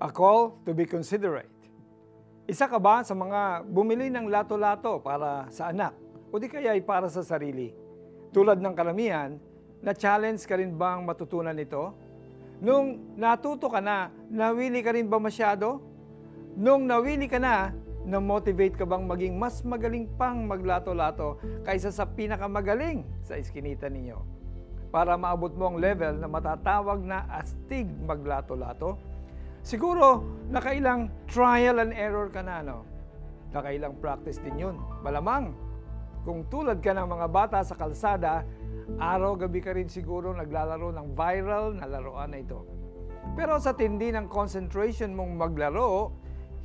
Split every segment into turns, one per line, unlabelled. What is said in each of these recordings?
A call to be considerate. Isa ka ba sa mga bumili ng lato-lato para sa anak o di kaya ay para sa sarili? Tulad ng karamihan, na-challenge ka rin bang matutunan ito? Nung natuto ka na, nawili ka rin ba masyado? Nung nawili ka na-motivate ka bang maging mas magaling pang maglato-lato kaysa sa pinakamagaling sa iskinita ninyo? Para maabot mo ang level na matatawag na astig maglato-lato, siguro nakailang trial and error ka na, no? Nakailang practice din yun. Malamang, kung tulad ka ng mga bata sa kalsada, araw-gabi ka rin siguro naglalaro ng viral na laruan na ito. Pero sa tindi ng concentration mong maglaro,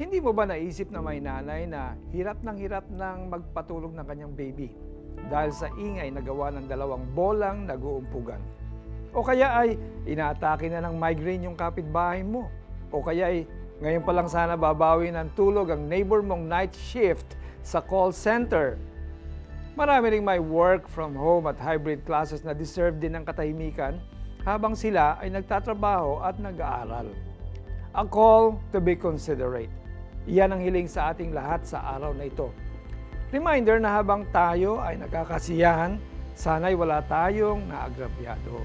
hindi mo ba naisip na may nanay na hirap ng magpatulog ng kanyang baby dahil sa ingay na gawa ng dalawang bolang nag-uumpugan? O kaya ay inaatake na ng migraine yung kapitbahay mo? O kaya ay ngayon pa lang sana babawi ng tulog ang neighbor mong night shift sa call center? Marami ring may work from home at hybrid classes na deserve din ng katahimikan habang sila ay nagtatrabaho at nag-aaral. A call to be considerate. Iyan ang hiling sa ating lahat sa araw na ito. Reminder na habang tayo ay nagkakasiyahan, sana'y wala tayong naagrabyado.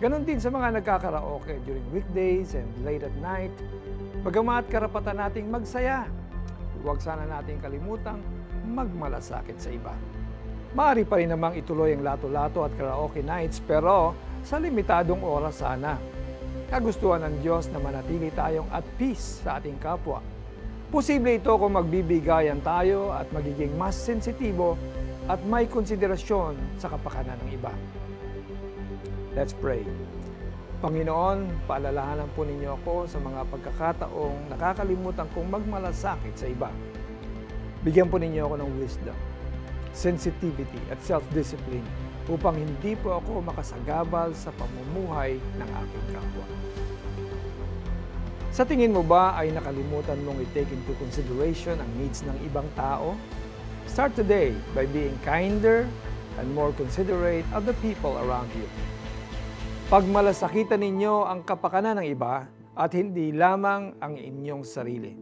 Ganon din sa mga nagkakaraoke during weekdays and late at night. Bagamat karapatan nating magsaya, huwag sana nating kalimutang magmalasakit sa iba. Maaari pa rin namang ituloy ang lato-lato at karaoke nights pero sa limitadong oras sana. Kagustuhan ng Diyos na manatili tayong at peace sa ating kapwa. Posible ito kung magbibigayan tayo at magiging mas sensitibo at may konsiderasyon sa kapakanan ng iba. Let's pray. Panginoon, paalalahanan po ninyo ako sa mga pagkakataong nakakalimutan kong magmalasakit sa iba. Bigyan po ninyo ako ng wisdom, sensitivity at self-discipline upang hindi po ako makasagabal sa pamumuhay ng aking kapwa. Sa tingin mo ba ay nakalimutan mong i-take into consideration ang needs ng ibang tao? Start today by being kinder and more considerate of the people around you. Pagmalasakitan ninyo ang kapakanan ng iba at hindi lamang ang inyong sarili.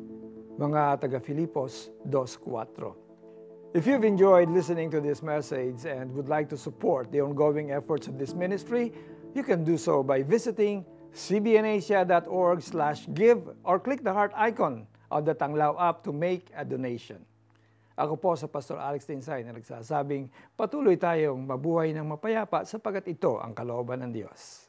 Mga taga-Filipos 2:4. If you've enjoyed listening to this message and would like to support the ongoing efforts of this ministry, you can do so by visiting cbnasia.org/give or click the heart icon of the Tanglaw app to make a donation. Ako po sa Pastor Alex Tinsay na nagsasabing patuloy tayong mabuhay ng mapayapa sapagkat ito ang kalooban ng Diyos.